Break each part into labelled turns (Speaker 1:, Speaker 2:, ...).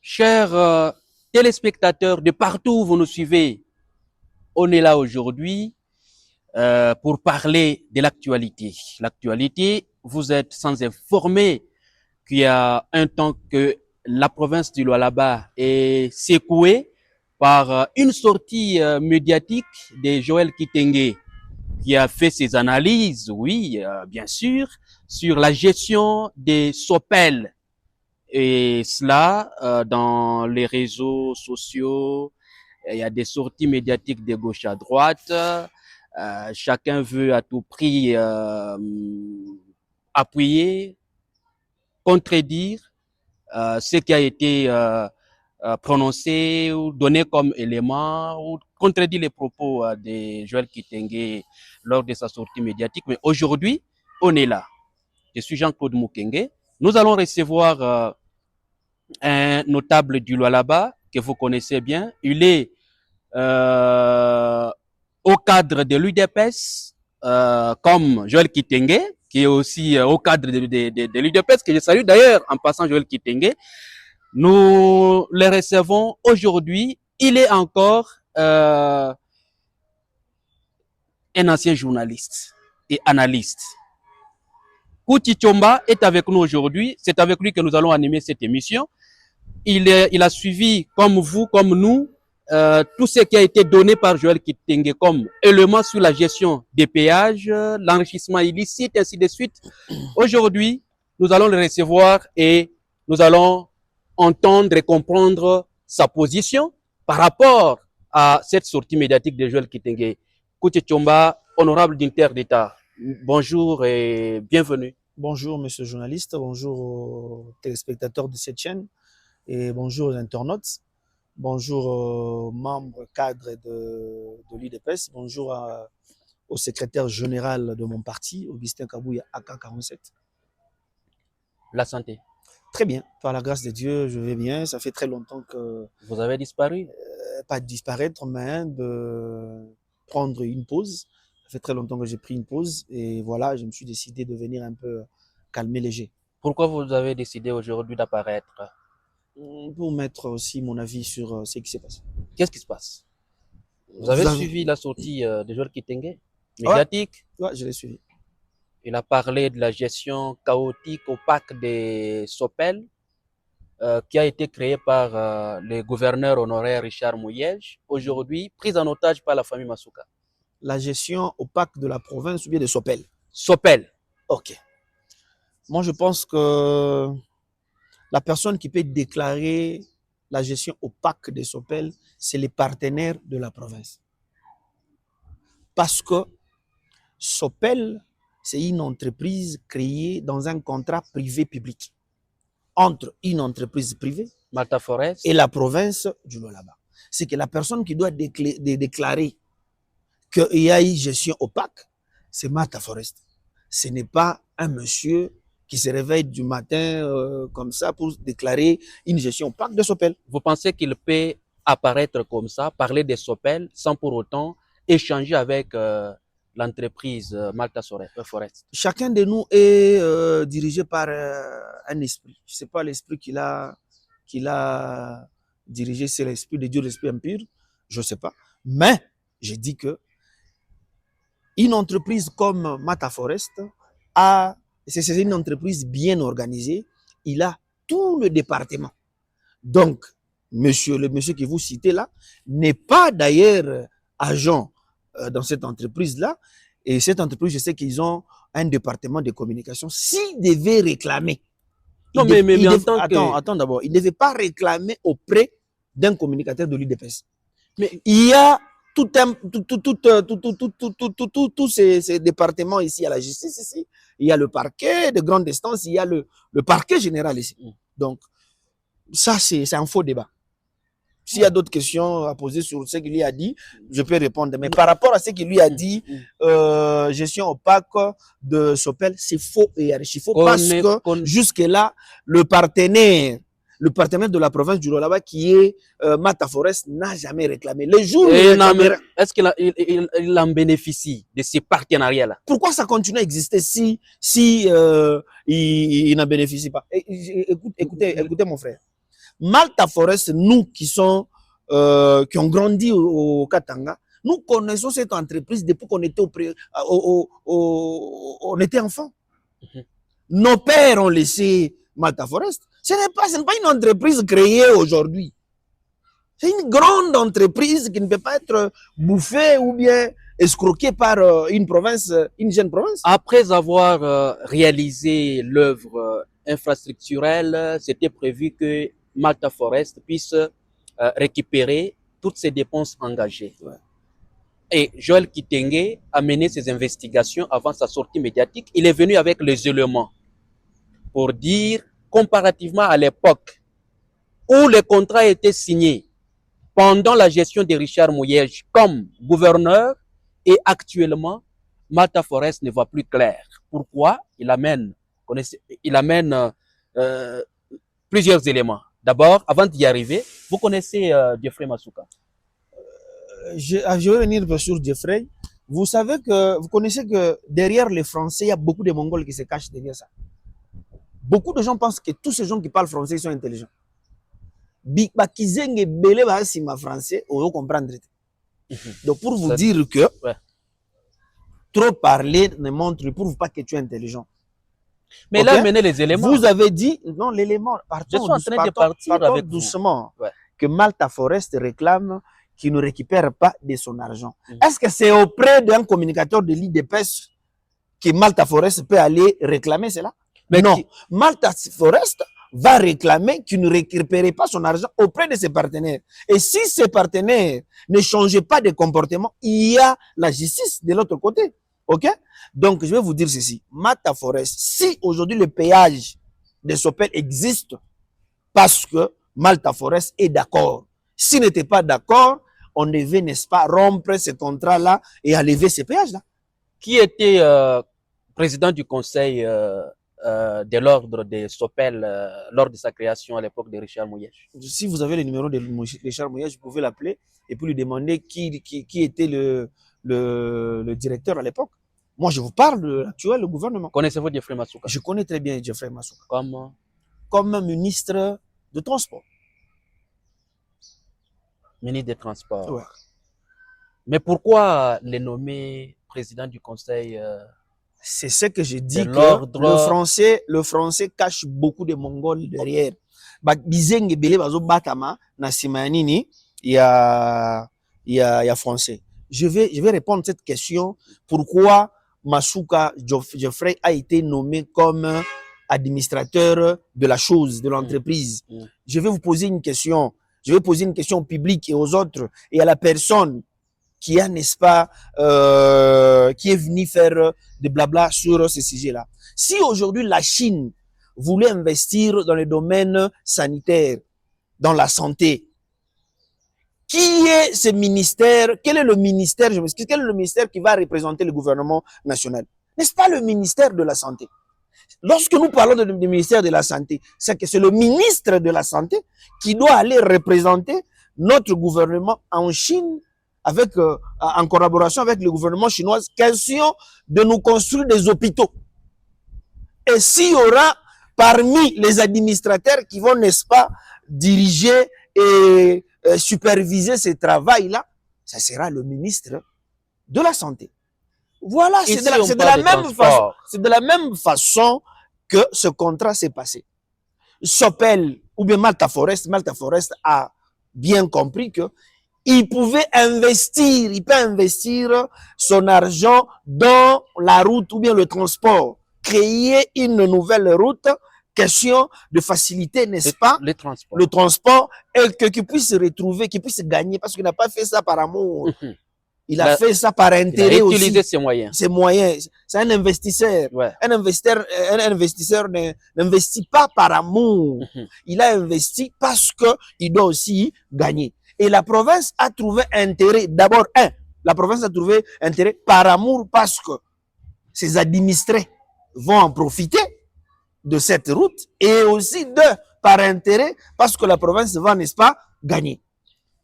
Speaker 1: Chers téléspectateurs de partout où vous nous suivez, on est là aujourd'hui pour parler de l'actualité. L'actualité, vous êtes sans informer qu'il y a un temps que la province du Lualaba est secouée par une sortie médiatique de Joël Kitenge qui a fait ses analyses, oui, bien sûr, sur la gestion des SOPEL. Et cela, dans les réseaux sociaux, il y a des sorties médiatiques de gauche à droite. Chacun veut à tout prix appuyer, contredire ce qui a été prononcé ou donné comme élément ou contredire les propos de Joël Kitenge lors de sa sortie médiatique. Mais aujourd'hui, on est là. Je suis Jean-Claude Mukenge. Nous allons recevoir un notable du Lualaba que vous connaissez bien. Il est au cadre de l'UDPS, comme Joël Kitenge, qui est aussi au cadre de l'UDPS, que je salue d'ailleurs en passant Joël Kitenge. Nous le recevons aujourd'hui. Il est encore un ancien journaliste et analyste. Kouti Chomba est avec nous aujourd'hui. C'est avec lui que nous allons animer cette émission. Il a suivi, comme vous, comme nous, tout ce qui a été donné par Joël Kitenge comme élément sur la gestion des péages, l'enrichissement illicite, ainsi de suite. Aujourd'hui, nous allons le recevoir et nous allons entendre et comprendre sa position par rapport à cette sortie médiatique de Joël Kitenge. Kouti Chomba, honorable d'Inter d'État, bonjour et bienvenue.
Speaker 2: Bonjour, monsieur le journaliste, bonjour aux téléspectateurs de cette chaîne et bonjour aux internautes, bonjour aux membres cadres de l'UDPS, bonjour au secrétaire général de mon parti, Augustin Kabouya, AK47.
Speaker 1: La santé.
Speaker 2: Très bien, par la grâce de Dieu, je vais bien. Ça fait très longtemps que...
Speaker 1: Vous avez disparu?
Speaker 2: Pas de disparaître, mais de prendre une pause. Ça fait très longtemps que j'ai pris une pause et voilà, je me suis décidé de venir un peu calmer les jets.
Speaker 1: Pourquoi vous avez décidé aujourd'hui d'apparaître?
Speaker 2: Pour mettre aussi mon avis sur ce qui s'est passé.
Speaker 1: Qu'est-ce qui se passe? Vous avez suivi la sortie de Joël Kitenge, médiatique?
Speaker 2: Ouais, je l'ai suivi.
Speaker 1: Il a parlé de la gestion chaotique, opaque des SOPEL, qui a été créée par le gouverneur honoraire Richard Mouyej, aujourd'hui prise en otage par la famille Masuka.
Speaker 2: La gestion opaque de la province ou bien de SOPEL?
Speaker 1: SOPEL.
Speaker 2: Ok. Moi, je pense que la personne qui peut déclarer la gestion opaque des SOPEL, c'est les partenaires de la province. Parce que SOPEL, c'est une entreprise créée dans un contrat privé-public entre une entreprise privée
Speaker 1: Malta Forest
Speaker 2: et la province du Lualaba. C'est que la personne qui doit déclarer qu'il y a une gestion opaque, c'est Malta Forest. Ce n'est pas un monsieur qui se réveille du matin comme ça pour déclarer une gestion opaque de SOPEL.
Speaker 1: Vous pensez qu'il peut apparaître comme ça, parler des SOPEL, sans pour autant échanger avec l'entreprise Malta Forest?
Speaker 2: Chacun de nous est dirigé par un esprit. Je ne sais pas l'esprit qu'il a dirigé, c'est l'esprit de Dieu, l'esprit impur, je ne sais pas. Mais je dis que une entreprise comme Malta Forest c'est une entreprise bien organisée. Il a tout le département. Donc, le monsieur que vous citez là n'est pas d'ailleurs agent dans cette entreprise-là. Et cette entreprise, je sais qu'ils ont un département de communication. S'ils devaient réclamer,
Speaker 1: non,
Speaker 2: attends d'abord, ils ne devaient pas réclamer auprès d'un communicateur de l'UDPS. Mais il y a tous ces départements ici à la justice, ici. Il y a le parquet de grande instance, il y a le parquet général ici. Donc, ça, c'est un faux débat. S'il y a d'autres questions à poser sur ce qu'il lui a dit, je peux répondre. Mais par rapport à ce qu'il lui a dit, gestion opaque de SOPEL, c'est faux et archi faux. Parce que jusque-là, le partenaire de la province du Lualaba, qui est Malta Forest, n'a jamais réclamé. Les jours
Speaker 1: est-ce qu'il en bénéficie de ces partenariats-là?
Speaker 2: Pourquoi ça continue à exister si il n'en bénéficie pas? Écoutez mon frère. Malta Forest, nous qui ont grandi au Katanga, nous connaissons cette entreprise depuis qu'on était, on était enfant. Nos pères ont laissé Malta Forest. Ce n'est pas une entreprise créée aujourd'hui. C'est une grande entreprise qui ne peut pas être bouffée ou bien escroquée par une province, une jeune province.
Speaker 1: Après avoir réalisé l'œuvre infrastructurelle, c'était prévu que Malta Forest puisse récupérer toutes ses dépenses engagées.
Speaker 2: Ouais.
Speaker 1: Et Joël Kitenge a mené ses investigations avant sa sortie médiatique. Il est venu avec les éléments pour dire, comparativement à l'époque où les contrats étaient signés pendant la gestion de Richard Mouyej comme gouverneur, et actuellement, Malta Forest ne voit plus clair. Pourquoi? Il amène plusieurs éléments. D'abord, avant d'y arriver, vous connaissez Jeffrey Masuka?
Speaker 2: Je vais venir sur Jeffrey. Vous connaissez que derrière les Français, il y a beaucoup de Mongols qui se cachent derrière ça. Beaucoup de gens pensent que tous ces gens qui parlent français sont intelligents. Bakizenge belé ba sima français, on comprendre. Donc pour vous dire que trop parler ne prouve pas que tu es intelligent.
Speaker 1: Mais là, menez les éléments.
Speaker 2: Vous avez dit, non, l'élément,
Speaker 1: je suis en train de partir avec
Speaker 2: doucement, que Malta Forest réclame qu'il ne récupère pas de son argent. Est-ce que c'est auprès d'un communicateur de l'IDPS que Malta Forest peut aller réclamer cela? Mais non, Malta Forest va réclamer qu'il ne récupère pas son argent auprès de ses partenaires. Et si ses partenaires ne changent pas de comportement, il y a la justice de l'autre côté. OK? Donc, je vais vous dire ceci. Malta Forest, si aujourd'hui le péage de Sopel existe, parce que Malta Forest est d'accord. S'il n'était pas d'accord, on devait, n'est-ce pas, rompre ce contrat-là et enlever ce péage-là.
Speaker 1: Qui était président du conseil de l'ordre de Sopel lors de sa création à l'époque de Richard Mouyej?
Speaker 2: Si vous avez le numéro de Richard Mouyej, vous pouvez l'appeler et puis lui demander qui était le directeur à l'époque. Moi, je vous parle de l'actuel gouvernement.
Speaker 1: Connaissez-vous Jeffrey Masuka?
Speaker 2: Je connais très bien Jeffrey Masuka.
Speaker 1: Comme
Speaker 2: ministre de Transport.
Speaker 1: Ministre des Transports.
Speaker 2: Ouais.
Speaker 1: Mais pourquoi les nommer président du conseil
Speaker 2: c'est ce que je dis, que le français cache beaucoup de Mongols derrière. Bizenge bele bazo batama na simanini il y a français. Je vais répondre à cette question. Pourquoi Masuka Jeffrey a été nommé comme administrateur de la chose, de l'entreprise? Je vais vous poser une question. Je vais poser une question au public et aux autres et à la personne qui a, n'est-ce pas, qui est venu faire des blabla sur ce sujet-là. Si aujourd'hui la Chine voulait investir dans le domaine sanitaire, dans la santé, qui est ce ministère? Quel est le ministère? Quel est le ministère qui va représenter le gouvernement national? N'est-ce pas le ministère de la Santé? Lorsque nous parlons du ministère de la Santé, c'est que c'est le ministre de la Santé qui doit aller représenter notre gouvernement en Chine, avec, en collaboration avec le gouvernement chinois, question de nous construire des hôpitaux. Et s'il y aura parmi les administrateurs qui vont, n'est-ce pas, diriger et superviser ce travail-là, ça sera le ministre de la Santé. Voilà, c'est de la même façon que ce contrat s'est passé. Sopel ou bien Malta Forest a bien compris que il pouvait investir, il peut investir son argent dans la route ou bien le transport. Créer une nouvelle route, question de faciliter, n'est-ce pas, le transport, et qu'il puisse se retrouver, qu'il puisse gagner, parce qu'il n'a pas fait ça par amour. Il a fait ça par intérêt aussi. Il a utilisé ses moyens. C'est un investisseur. Ouais. Un investisseur n'investit pas par amour. Il a investi parce qu'il doit aussi gagner. Et la province a trouvé intérêt, d'abord, la province a trouvé intérêt par amour parce que ses administrés vont en profiter de cette route et aussi par intérêt parce que la province va, n'est-ce pas, gagner.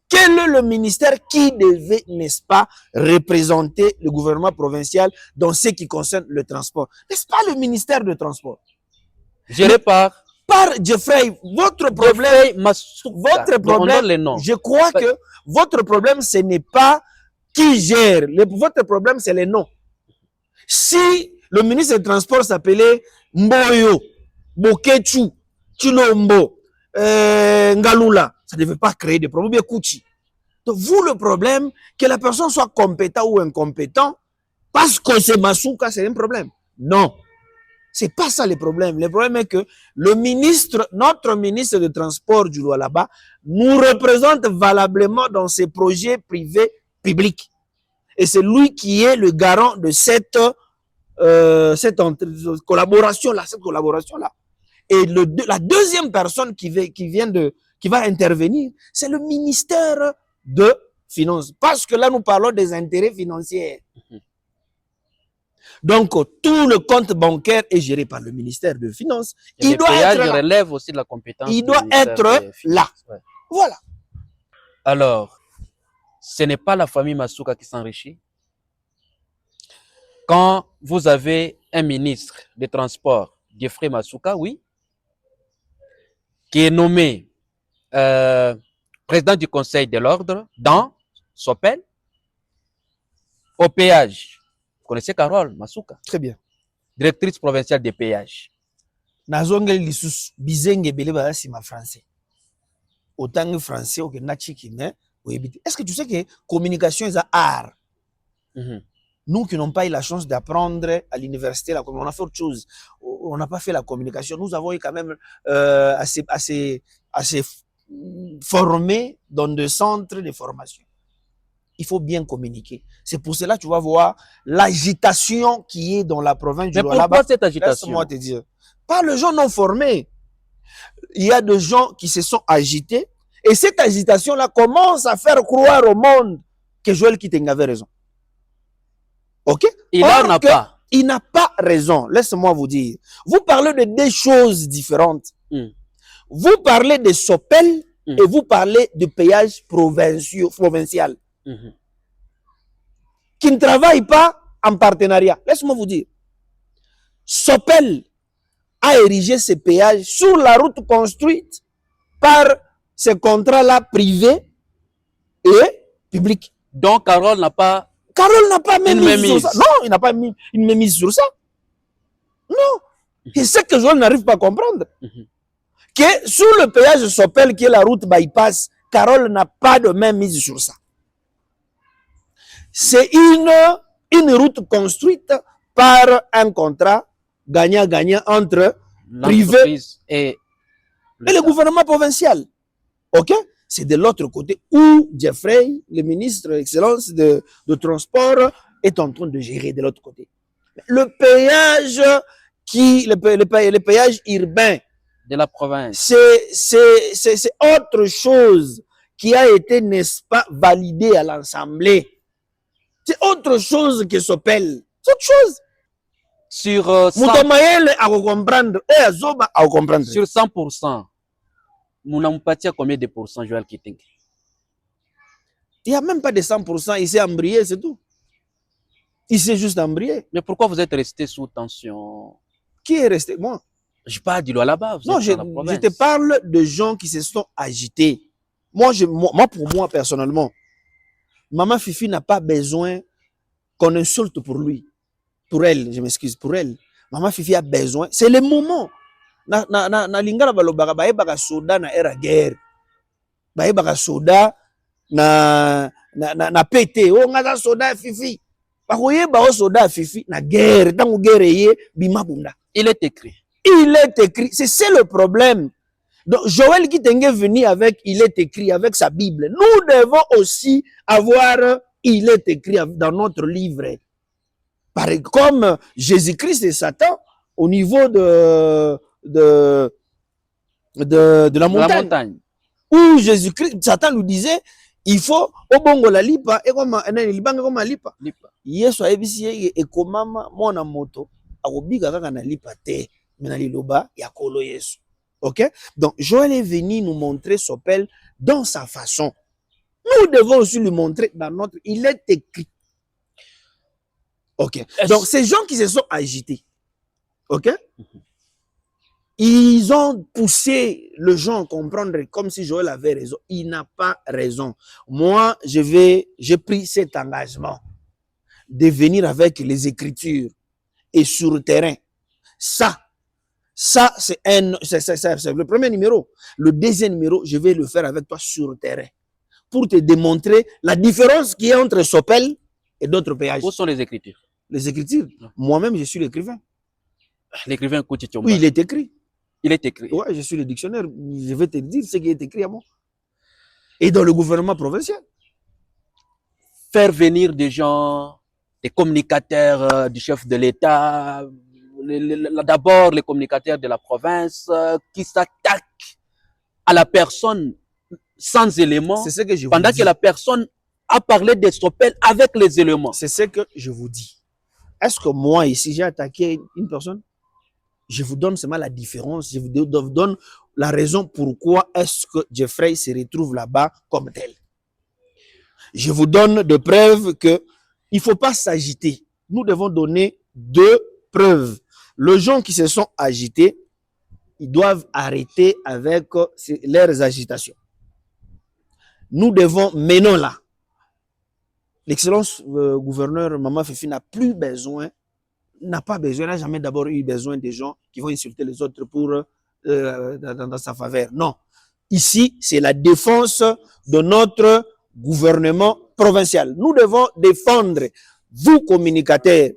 Speaker 2: Quel est le ministère qui devait, n'est-ce pas, représenter le gouvernement provincial dans ce qui concerne le transport? N'est-ce pas le ministère de transport?
Speaker 1: Géré par
Speaker 2: Par Jeffrey, votre problème, votre problème, je crois que votre problème, ce n'est pas qui gère. Votre problème, c'est les noms. Si le ministre des Transports s'appelait Mboyo, Bokechu, Chilombo, Ngalula, ça ne devait pas créer de problème. Kouchi. Donc, vous, le problème, que la personne soit compétente ou incompétent, parce que c'est Masuka, c'est un problème. Non. C'est pas ça le problème. Le problème est que le ministre, notre ministre de Transport du là-bas, nous représente valablement dans ses projets privés publics. Et c'est lui qui est le garant de cette collaboration-là, Et la deuxième personne qui va intervenir, c'est le ministère de Finances. Parce que là, nous parlons des intérêts financiers. Donc, tout le compte bancaire est géré par le ministère de Finances.
Speaker 1: Il doit être là. Relève aussi de la compétence.
Speaker 2: Il doit être là. Ouais. Voilà.
Speaker 1: Alors, ce n'est pas la famille Masuka qui s'enrichit. Quand vous avez un ministre des Transports, Jeffrey Masuka, oui, qui est nommé président du Conseil de l'Ordre dans Sopel, au péage. Vous connaissez Carole Masuka?
Speaker 2: Très bien.
Speaker 1: Directrice provinciale des péages.
Speaker 2: Nazongeli lisus bizenge beleba si ma français. Autant français au que nachiki mais est-ce que tu sais que communication est un art? Nous qui n'avons pas eu la chance d'apprendre à l'université, on a fait autre chose. On n'a pas fait la communication. Nous avons eu quand même assez formés dans des centres de formation. Il faut bien communiquer. C'est pour cela que tu vas voir l'agitation qui est dans la province du Lualaba.
Speaker 1: Mais pourquoi cette agitation?
Speaker 2: Laisse-moi te dire. Par les gens non formés. Il y a des gens qui se sont agités. Et cette agitation-là commence à faire croire au monde que Joël Kitenge avait raison. Ok?
Speaker 1: Il n'en a pas.
Speaker 2: Il n'a pas raison. Laisse-moi vous dire. Vous parlez de deux choses différentes. Vous parlez de Sopel et vous parlez de péage provincial. Qui ne travaillent pas en partenariat. Laisse-moi vous dire. Sopel a érigé ces péages sur la route construite par ces contrats-là privés et publics.
Speaker 1: Donc, Carole n'a pas
Speaker 2: même mise sur ça. Non, il n'a pas mis une mise sur ça. Non. Et c'est que je n'arrive pas à comprendre. Que sur le péage de Sopel, qui est la route bypass, Carole n'a pas de même mise sur ça. C'est une route construite par un contrat gagnant-gagnant entre privé et le gouvernement provincial. Ok? C'est de l'autre côté où Jeffrey, le ministre d'Excellence de Transport, est en train de gérer de l'autre côté. Le péage le péage urbain
Speaker 1: de la province,
Speaker 2: c'est autre chose qui a été, n'est-ce pas, validé à l'Assemblée. C'est autre chose que Sopel. C'est autre chose.
Speaker 1: Sur 100%, nous n'avons pas combien de pourcents, Joël Kitenge?
Speaker 2: Il n'y a même pas de 100%. Il s'est embrayé, c'est tout. Il s'est juste embrayé.
Speaker 1: Mais pourquoi vous êtes resté sous tension?
Speaker 2: Qui est resté? Moi.
Speaker 1: Je parle du là-bas.
Speaker 2: Non, je te parle de gens qui se sont agités. Moi, pour moi, personnellement, Maman Fifi n'a pas besoin qu'on insulte pour lui. Pour elle, je m'excuse, pour elle. Maman Fifi a besoin. C'est le moment. Na lingala balobaka bayebaka soda na era guerre. Bayebaka soda na pété. Oh ngaza soda Fifi. Bakoyeba o soda Fifi na guerre. Tango guerre ye bima bunda.
Speaker 1: Il est écrit.
Speaker 2: Il est écrit. C'est le problème. Donc Joël Kitenge est venu avec il est écrit, avec sa Bible. Nous devons aussi avoir il est écrit dans notre livre. Pareil, comme Jésus-Christ et Satan au niveau de la montagne. Où Jésus-Christ, Satan lui disait, il faut obongo la lipa et comme libanga comme lipa. Yesu aebisi e komama mona moto akobika kaka na lipa te mais na liloba ya kolo Yesu. OK? Donc Joël est venu nous montrer Sopel dans sa façon. Nous devons aussi lui montrer dans notre il est écrit. OK. Donc ces gens qui se sont agités. OK? Ils ont poussé le gens à comprendre comme si Joël avait raison. Il n'a pas raison. Moi, j'ai pris cet engagement de venir avec les Écritures et sur le terrain. Ça, c'est le premier numéro. Le deuxième numéro, je vais le faire avec toi sur le terrain pour te démontrer la différence qu'il y a entre Sopel et d'autres péages.
Speaker 1: Où sont les Écritures?
Speaker 2: Les Écritures. Moi-même, je suis l'écrivain.
Speaker 1: L'écrivain Kouti Tchomba.
Speaker 2: Oui, il est écrit.
Speaker 1: Il est écrit.
Speaker 2: Ouais, je suis le dictionnaire. Je vais te dire ce qui est écrit à moi. Et dans le gouvernement provincial.
Speaker 1: Faire venir des gens, des communicateurs du chef de l'État, d'abord les communicateurs de la province qui s'attaquent à la personne sans éléments,
Speaker 2: c'est ce que je vous
Speaker 1: pendant
Speaker 2: dis.
Speaker 1: Que la personne a parlé des Sopel avec les éléments.
Speaker 2: C'est ce que je vous dis. Est-ce que moi, ici, j'ai attaqué une personne? Je vous donne seulement la différence. Je vous donne la raison pourquoi est-ce que Jeffrey se retrouve là-bas comme tel. Je vous donne de preuves qu'il ne faut pas s'agiter. Nous devons donner 2 preuves. Les gens qui se sont agités, ils doivent arrêter avec leurs agitations. Nous devons, maintenant là, l'excellence gouverneur Maman Fifi n'a plus besoin, n'a jamais d'abord eu besoin des gens qui vont insulter les autres pour dans sa faveur. Non. Ici, c'est la défense de notre gouvernement provincial. Nous devons défendre, vous communicateurs,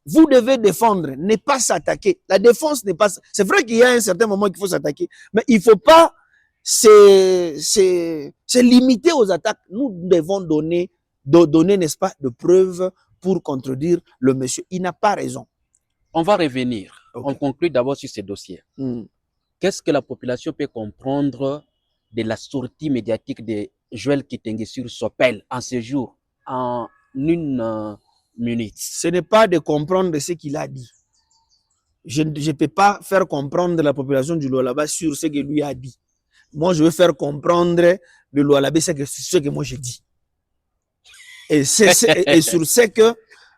Speaker 2: vous devez défendre, ne pas s'attaquer. La défense n'est pas... C'est vrai qu'il y a un certain moment qu'il faut s'attaquer, mais il ne faut pas se limiter aux attaques. Nous devons donner, n'est-ce pas, de preuves pour contredire le monsieur. Il n'a pas raison.
Speaker 1: On va revenir.
Speaker 2: Okay.
Speaker 1: On conclut d'abord sur ces dossiers. Qu'est-ce que la population peut comprendre de la sortie médiatique de Joël Kitenge sur Sopel en ce jour, en une minute?
Speaker 2: Ce n'est pas de comprendre ce qu'il a dit. Je ne peux pas faire comprendre la population du Lualaba sur ce que lui a dit. Moi, je veux faire comprendre le Lualaba ce que moi j'ai dit. Et sur ce que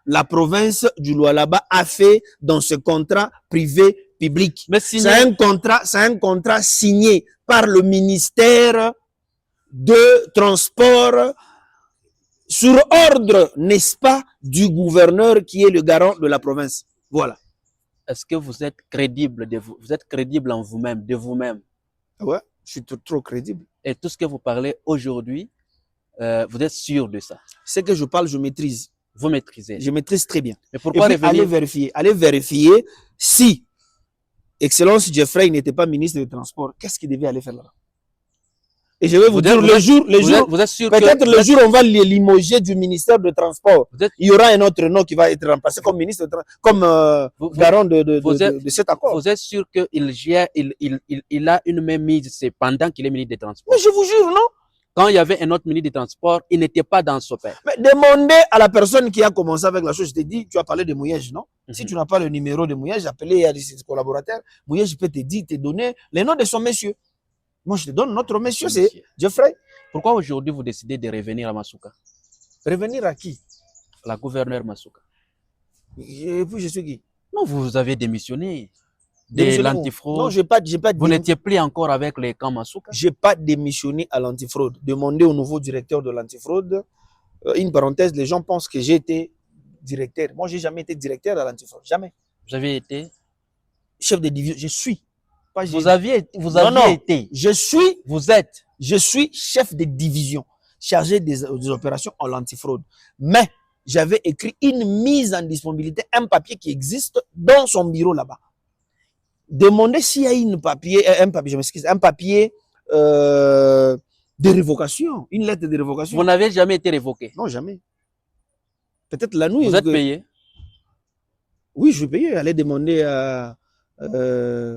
Speaker 2: la province du Lualaba a fait dans ce contrat privé-public. C'est un contrat signé par le ministère de Transport sur ordre, n'est-ce pas, du gouverneur qui est le garant de la province. Voilà.
Speaker 1: Est-ce que vous êtes crédible vous êtes crédible en vous-même, de vous-même?
Speaker 2: Ouais, je suis trop crédible.
Speaker 1: Et tout ce que vous parlez aujourd'hui, vous êtes sûr de ça?
Speaker 2: Ce que je parle, je maîtrise.
Speaker 1: Vous maîtrisez?
Speaker 2: Je maîtrise très bien.
Speaker 1: Mais pourquoi
Speaker 2: revenir? Allez vérifier si Excellence Jeffrey n'était pas ministre des Transports. Qu'est-ce qu'il devait aller faire là-bas? Et je vais vous dire, le jour, peut-être le jour où on va le limoger du ministère de Transport, il y aura un autre nom qui va être remplacé comme ministre, comme garant de cet accord.
Speaker 1: Vous êtes sûr qu'il a une même mise pendant qu'il est ministre des Transports?
Speaker 2: Mais je vous jure, non?
Speaker 1: Quand il y avait un autre ministre des Transports, il n'était pas dans Sopel.
Speaker 2: Mais demandez à la personne qui a commencé avec la chose. Je t'ai dit, tu as parlé de Mouyège, non? Si tu n'as pas le numéro de Mouyège, appelez à ses collaborateurs. Mouyège peut te donner les noms de son monsieur. Moi, je te donne notre monsieur, c'est Jeffrey.
Speaker 1: Pourquoi aujourd'hui vous décidez de revenir à Masuka?
Speaker 2: Revenir à qui?
Speaker 1: La gouverneure Masuka.
Speaker 2: Et puis je suis qui?
Speaker 1: Non, vous avez démissionné de l'antifraude.
Speaker 2: Non, j'ai pas
Speaker 1: vous n'étiez plus encore avec les camps Masuka.
Speaker 2: J'ai pas démissionné à l'antifraude. Demandez au nouveau directeur de l'antifraude. Une parenthèse, les gens pensent que j'ai été directeur. Moi, j'ai jamais été directeur à l'antifraude. Jamais.
Speaker 1: Vous avez été
Speaker 2: chef de division. Je suis.
Speaker 1: Vous aviez été.
Speaker 2: Je suis chef de division, chargé des opérations en l'antifraude. Mais j'avais écrit une mise en disponibilité, un papier qui existe dans son bureau là-bas. Demandez s'il y a un papier de révocation, une lettre de révocation.
Speaker 1: Vous n'avez jamais été révoqué?
Speaker 2: Non, jamais. Peut-être la nuit.
Speaker 1: Vous êtes payé?
Speaker 2: Oui, je suis payé. Allez demander à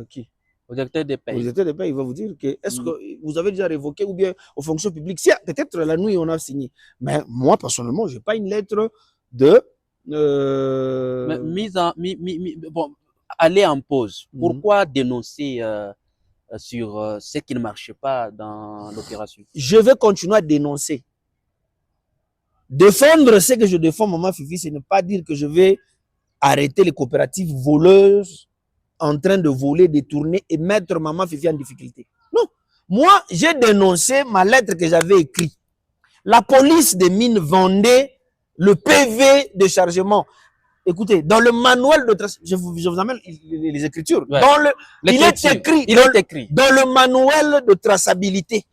Speaker 2: qui?
Speaker 1: Au directeur des pays.
Speaker 2: Au directeur des pays, il va vous dire que est-ce que vous avez déjà révoqué ou bien aux fonctions publiques. Si, peut-être la nuit, on a signé. Mais moi, personnellement, je n'ai pas une lettre de...
Speaker 1: Bon, aller en pause. Pourquoi dénoncer sur ce qui ne marche pas dans l'opération?
Speaker 2: Je vais continuer à dénoncer. Défendre ce que je défends, Maman Fifi, ce n'est pas dire que je vais arrêter les coopératives voleuses en train de voler, détourner et mettre maman Fifi en difficulté. Non. Moi, j'ai dénoncé ma lettre que j'avais écrite. La police des mines vendait le PV de chargement. Écoutez, dans le manuel de traçabilité, je vous amène les écritures.
Speaker 1: Ouais.
Speaker 2: Il est écrit dans le manuel de traçabilité.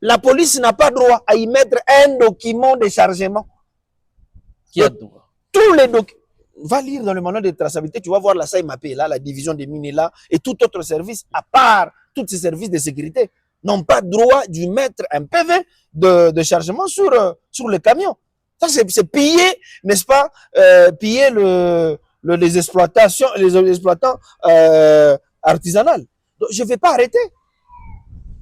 Speaker 2: La police n'a pas droit à y mettre un document de chargement.
Speaker 1: Qui a droit?
Speaker 2: Tous les documents. Va lire dans le manuel de traçabilité, tu vas voir la SAIMAP là, la division des mines est là, et tout autre service, à part tous ces services de sécurité, n'ont pas droit d'y mettre un PV de chargement sur le camion. Ça, c'est piller, n'est-ce pas, piller les exploitants artisanales. Donc, je ne vais pas arrêter.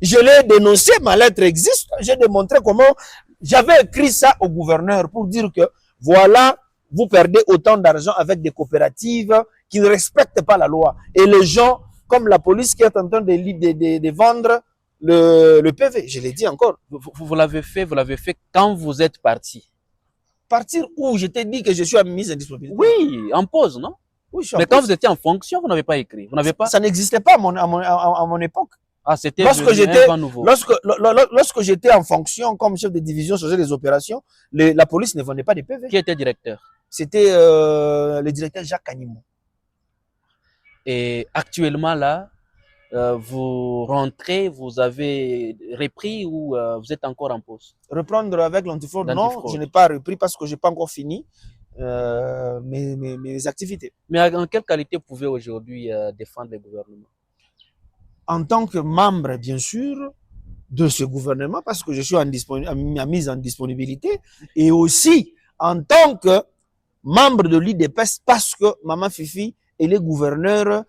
Speaker 2: Je l'ai dénoncé, ma lettre existe, j'ai démontré comment j'avais écrit ça au gouverneur pour dire que voilà, vous perdez autant d'argent avec des coopératives qui ne respectent pas la loi. Et les gens, comme la police qui est en train de vendre le PV, je l'ai dit encore.
Speaker 1: Vous l'avez fait quand vous êtes parti.
Speaker 2: Partir où? Je t'ai dit que je suis à mise en disponibilité.
Speaker 1: Oui, en pause, non?
Speaker 2: Oui,
Speaker 1: mais quand vous étiez en fonction, vous n'avez pas écrit. Vous n'avez pas.
Speaker 2: Ça n'existait pas à mon époque.
Speaker 1: Ah, c'était
Speaker 2: lorsque j'étais en fonction comme chef de division chargé des opérations, la police ne vendait pas de PV.
Speaker 1: Qui était directeur?
Speaker 2: C'était le directeur Jacques Animou.
Speaker 1: Et actuellement là, vous rentrez, vous avez repris ou vous êtes encore en pause?
Speaker 2: Reprendre avec l'antifraude, non, je n'ai pas repris parce que je n'ai pas encore fini mes activités.
Speaker 1: Mais en quelle qualité vous pouvez aujourd'hui défendre le gouvernement?
Speaker 2: En tant que membre, bien sûr, de ce gouvernement, parce que je suis à mise en disponibilité, et aussi en tant que membre de l'IDPS, parce que Maman Fifi est le gouverneur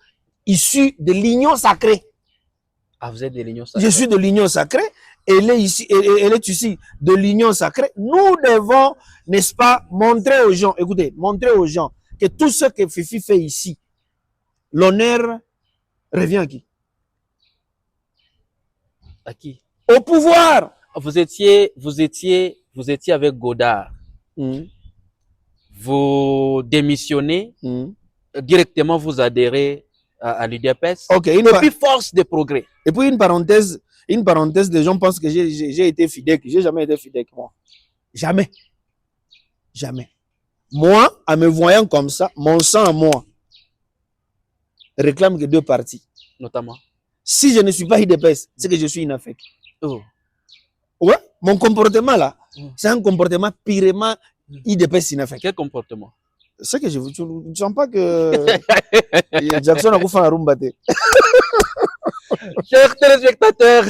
Speaker 2: issu de l'Union sacrée.
Speaker 1: Ah, vous êtes de l'Union sacrée?
Speaker 2: Je suis de l'Union sacrée, elle est ici de l'Union sacrée. Nous devons, n'est-ce pas, montrer aux gens, écoutez, montrer aux gens que tout ce que Fifi fait ici, l'honneur revient à qui?
Speaker 1: À qui?
Speaker 2: Au pouvoir.
Speaker 1: Vous étiez avec Godard. Vous démissionnez, directement vous adhérez à l'UDPS.
Speaker 2: Okay,
Speaker 1: et puis force de progrès.
Speaker 2: Et puis une parenthèse, les gens pensent que j'ai été fidèle. J'ai jamais été fidèle, moi. Jamais. Jamais. Moi, en me voyant comme ça, mon sang à moi réclame que deux parties.
Speaker 1: Notamment.
Speaker 2: Si je ne suis pas IDPS, c'est que je suis inaffiché.
Speaker 1: Oh.
Speaker 2: Ouais, mon comportement là, c'est un comportement purement IDPS inaffiché.
Speaker 1: Quel comportement?
Speaker 2: C'est que je ne sens pas que Jackson a fait un rumba.
Speaker 1: Chers téléspectateurs,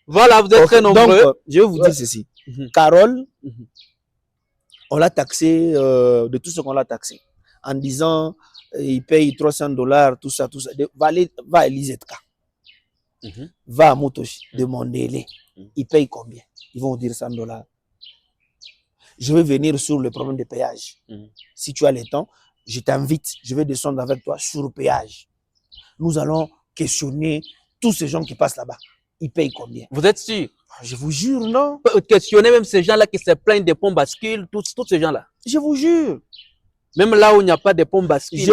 Speaker 1: voilà, vous êtes très nombreux.
Speaker 2: Donc, je vais vous dire ceci. Carole, on l'a taxé de tout ce qu'on l'a taxé. En disant, il paye $300, tout ça. Va à l'IZK. Va à Motoshi, demandez-les. Ils payent combien? Ils vont dire $100. Je vais venir sur le problème de péage. Si tu as le temps, je t'invite, je vais descendre avec toi sur le péage. Nous allons questionner tous ces gens qui passent là-bas. Ils payent combien?
Speaker 1: Vous êtes sûr?
Speaker 2: Je vous jure, non?
Speaker 1: Questionner même ces gens-là qui se plaignent des ponts bascules, tous ces gens-là.
Speaker 2: Je vous jure.
Speaker 1: Même là où il n'y a pas de ponts bascules.
Speaker 2: Je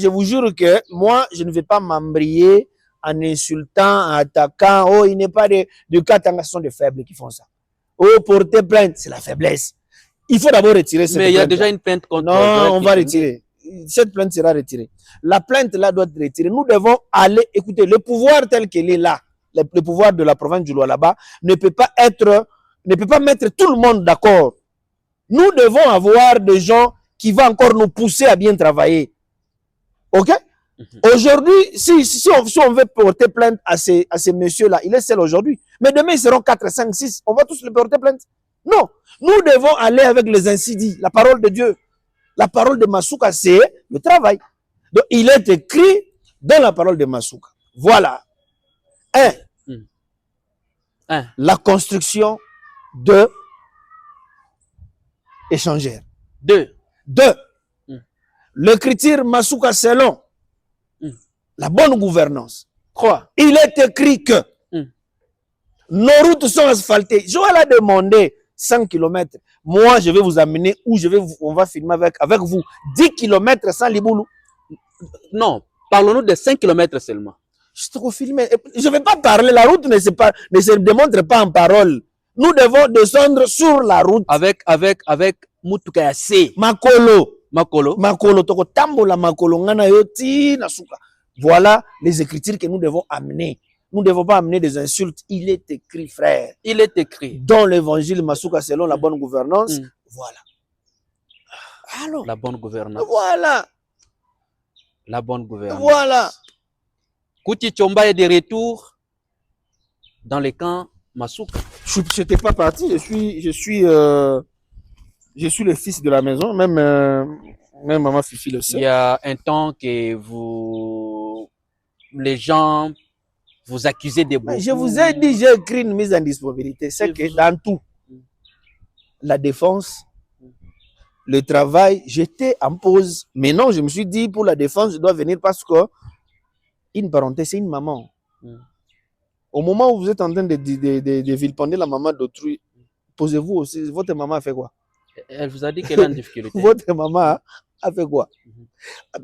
Speaker 2: vous jure que moi, je ne vais pas m'embrayer en insultant, en attaquant. Oh, il n'est pas de cas sont des faibles qui font ça. Oh, porter plainte, c'est la faiblesse. Il faut d'abord retirer cette plainte.
Speaker 1: Mais il y a déjà une plainte contre.
Speaker 2: Non, on va retirer. Cette plainte sera retirée. La plainte là doit être retirée. Nous devons aller, écoutez, le pouvoir tel qu'il est là, le pouvoir de la province du Lualaba ne peut pas mettre tout le monde d'accord. Nous devons avoir des gens qui vont encore nous pousser à bien travailler. Ok? Aujourd'hui, si on veut porter plainte à ces messieurs-là, il est seul aujourd'hui. Mais demain, ils seront 4, 5, 6. On va tous les porter plainte. Non. Nous devons aller avec les incidis, la parole de Dieu. La parole de Masuka, c'est le travail. Donc, il est écrit dans la parole de Masuka. Voilà. 1. La construction de échangères. 2. L'écriture Masuka selon la bonne gouvernance. 3. Il est écrit que nos routes sont asphaltées. Joël a demandé 100 km. Moi, je vais vous amener où on va filmer avec vous. 10 km sans Liboulou.
Speaker 1: Non, parlons-nous de 5 km seulement.
Speaker 2: Je te confirme. Je ne vais pas parler. La route ne se démontre pas en parole. Nous devons descendre sur la route.
Speaker 1: Avec Mutuka C.
Speaker 2: Makolo. Toko tambola makolo. Ngana yoti nasuka. Voilà les écritures que nous devons amener. Nous ne devons pas amener des insultes. Il est écrit, frère.
Speaker 1: Il est écrit.
Speaker 2: Dans l'évangile Masuka selon la bonne gouvernance. Voilà. Alors,
Speaker 1: la bonne gouvernance.
Speaker 2: Voilà.
Speaker 1: La bonne gouvernance.
Speaker 2: Voilà.
Speaker 1: Kuti Chomba est de retour dans le camp Masuka.
Speaker 2: Je n'étais pas parti. Je suis le fils de la maison. Même maman Fifi le sait.
Speaker 1: Il y a un temps que les gens vous accusez de beaucoup.
Speaker 2: Je vous ai dit, j'ai écrit une mise en disponibilité. C'est que dans tout, la défense, le travail, j'étais en pause. Mais non, je me suis dit, pour la défense, je dois venir parce que, une parenthèse, c'est une maman. Au moment où vous êtes en train de vilipender la maman d'autrui, posez-vous aussi, votre maman a fait quoi?
Speaker 1: Elle vous a dit qu'elle est en difficulté.
Speaker 2: Votre maman a fait quoi?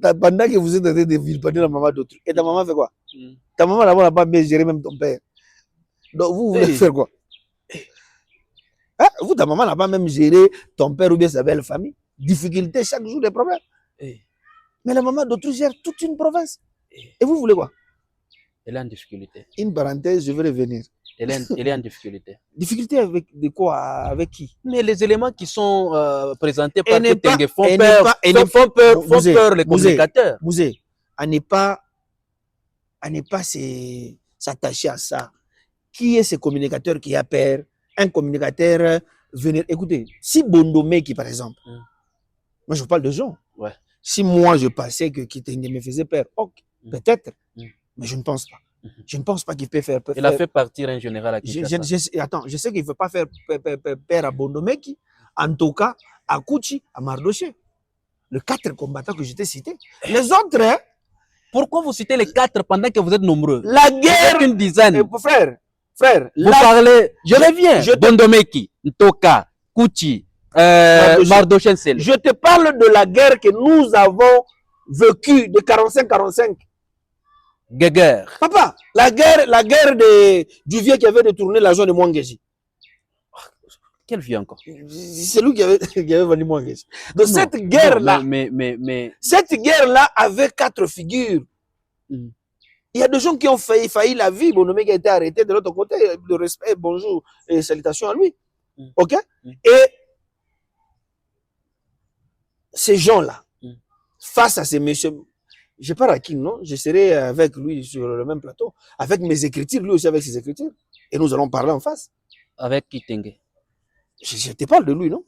Speaker 2: Pendant que vous êtes en train de vilipender la maman d'autrui, et ta maman a fait quoi? Ta maman là-bas n'a pas bien géré même ton père. Donc vous voulez faire quoi? Hein? Vous, ta maman n'a pas même géré ton père ou bien sa belle famille. Difficulté chaque jour, des problèmes. Mais la maman d'autrui gère toute une province. Et vous voulez quoi?
Speaker 1: Elle est en difficulté.
Speaker 2: Une parenthèse, je vais revenir.
Speaker 1: Elle est en difficulté.
Speaker 2: Difficulté avec de quoi? Avec qui?
Speaker 1: Mais les éléments qui sont présentés par
Speaker 2: Tengue
Speaker 1: font peur les communicateurs.
Speaker 2: Mouzé, à ne pas s'attacher à ça. Qui est ce communicateur qui a peur? Un communicateur venir. Écoutez, si Bondomé qui par exemple, moi je vous parle de gens.
Speaker 1: Ouais.
Speaker 2: Si moi je pensais que Kitenge me faisait peur, ok, peut-être, mais je ne pense pas. Je ne pense pas qu'il peut faire peur.
Speaker 1: Il a fait partir un général à Kinshasa.
Speaker 2: Attends, je sais qu'il ne veut pas faire peur à Bondomeki, en tout cas à Kouchi, à Mardoché. Les 4 combattants que je t'ai cités. Les autres, hein?
Speaker 1: Pourquoi vous citez les 4 pendant que vous êtes nombreux?
Speaker 2: La guerre.
Speaker 1: Une dizaine.
Speaker 2: Frère.
Speaker 1: Vous parlez. Je reviens. Bondomeki, Ntoka, Kouchi, Mardoché.
Speaker 2: Je te parle de la guerre que nous avons vécue de 45-45.
Speaker 1: Guéguerre.
Speaker 2: Papa, la guerre du vieux qui avait détourné l'argent de Mwangeji.
Speaker 1: Quel vieux encore?
Speaker 2: C'est lui qui avait vendu Mwangeji. Donc non, cette guerre-là, cette guerre-là avait 4 figures. Il y a des gens qui ont failli la vie. Bonhomme qui a été arrêté de l'autre côté. De respect, bonjour et salutations à lui. Ok? Et ces gens-là, face à ces messieurs, je pars à King, non? Je serai avec lui sur le même plateau, avec mes écritures, lui aussi avec ses écritures. Et nous allons parler en face.
Speaker 1: Avec Kitenge.
Speaker 2: Je te parle de lui, non?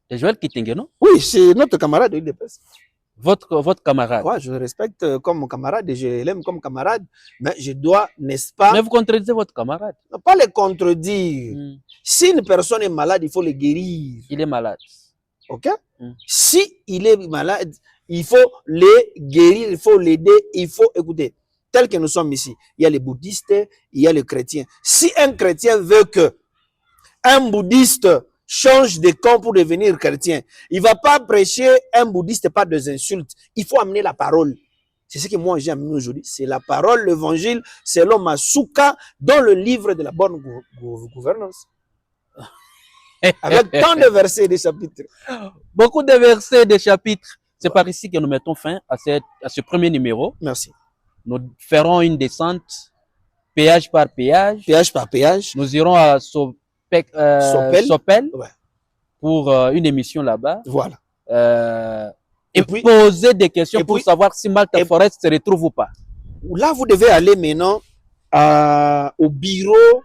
Speaker 1: De Joël Kitenge, non?
Speaker 2: Oui, c'est notre camarade de l'IDPS.
Speaker 1: Votre camarade.
Speaker 2: Ouais, je le respecte comme mon camarade et je l'aime comme camarade, mais je dois, n'est-ce pas?
Speaker 1: Mais vous contredisez votre camarade.
Speaker 2: Ne pas le contredire. Si une personne est malade, il faut le guérir.
Speaker 1: Il est malade.
Speaker 2: Ok? Si il est malade, il faut les guérir, il faut l'aider, il faut écouter. Tel que nous sommes ici, il y a les bouddhistes, il y a les chrétiens. Si un chrétien veut que un bouddhiste change de camp pour devenir chrétien, il ne va pas prêcher un bouddhiste par des insultes. Il faut amener la parole. C'est ce que moi j'ai amené aujourd'hui. C'est la parole, l'évangile, selon Masuka, dans le livre de la bonne gouvernance. Avec tant de versets et de chapitres.
Speaker 1: Beaucoup de versets et de chapitres. C'est par ici que nous mettons fin à ce premier numéro.
Speaker 2: Merci.
Speaker 1: Nous ferons une descente, péage par péage.
Speaker 2: Péage par péage.
Speaker 1: Nous irons à Sopel
Speaker 2: ouais.
Speaker 1: Pour une émission là-bas.
Speaker 2: Voilà.
Speaker 1: Et puis, poser des questions pour savoir si Malta Forest se retrouve ou pas.
Speaker 2: Là, vous devez aller maintenant au bureau,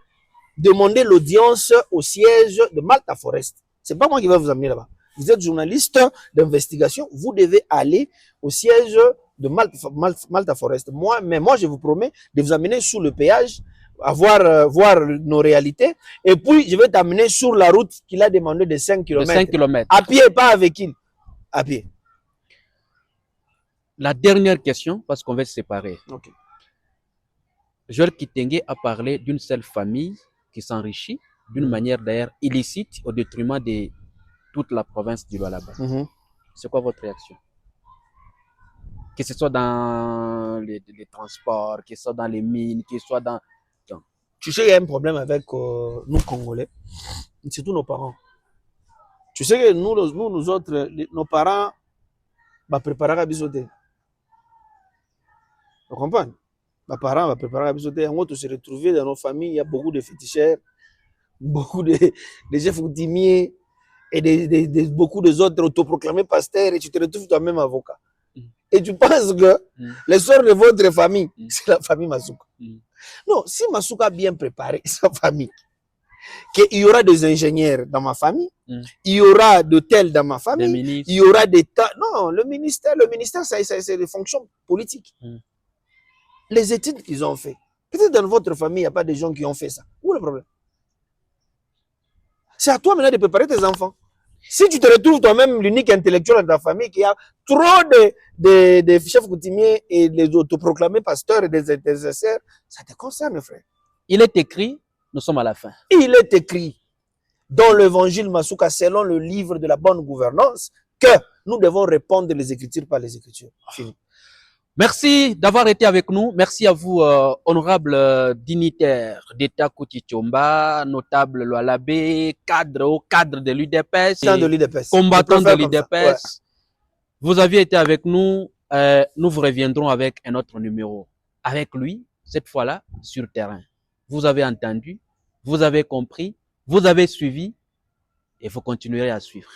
Speaker 2: demander l'audience au siège de Malta Forest. C'est pas moi qui vais vous amener là-bas. Vous êtes journaliste d'investigation, vous devez aller au siège de Malta Forest. Moi, je vous promets de vous amener sous le péage, voir nos réalités. Et puis, je vais t'amener sur la route qu'il a demandé de 5 km.
Speaker 1: 5 km.
Speaker 2: À pied, pas avec il. À pied.
Speaker 1: La dernière question, parce qu'on va se séparer.
Speaker 2: Okay.
Speaker 1: Joël Kitenge a parlé d'une seule famille qui s'enrichit d'une manière d'ailleurs illicite au détriment de toute la province du Lualaba. C'est quoi votre réaction? que ce soit dans les transports, que ce soit dans les mines, que ce soit dans...
Speaker 2: Tu sais, il y a un problème avec nous Congolais, surtout nos parents. Tu sais que nous autres, nos parents, va préparer à bisoter. Tu comprends? Nos parents va préparer à bisoter. En gros, se retrouver dans nos familles, il y a beaucoup de féticheurs, beaucoup de chefs coutumiers et beaucoup d'autres autoproclamés pasteurs, et tu te retrouves toi-même avocat. Et tu penses que l'essor de votre famille, c'est la famille Masuka. Non, si Masuka a bien préparé sa famille, qu'il y aura des ingénieurs dans ma famille, il y aura de tels dans ma famille, il y aura des tas. Non, le ministère, c'est des fonctions politiques. Les études qu'ils ont fait. Peut-être dans votre famille, il n'y a pas de gens qui ont fait ça. Où est le problème? C'est à toi maintenant de préparer tes enfants. Si tu te retrouves toi-même l'unique intellectuel dans ta famille qui a trop de chefs coutumiers et des autoproclamés pasteurs et des intercesseurs, ça te concerne, frère.
Speaker 1: Il est écrit, nous sommes à la fin.
Speaker 2: Il est écrit dans l'évangile Masuka, selon le livre de la bonne gouvernance, que nous devons répondre les Écritures par les Écritures. Fini.
Speaker 1: Merci d'avoir été avec nous. Merci à vous, honorable dignitaire d'État Kouti Tchomba, notable Loalabé, cadre de l'UDPS, combattant de l'UDPS. Ouais. Vous aviez été avec nous. Nous vous reviendrons avec un autre numéro. Avec lui, cette fois-là, sur terrain. Vous avez entendu, vous avez compris, vous avez suivi et vous continuerez à suivre.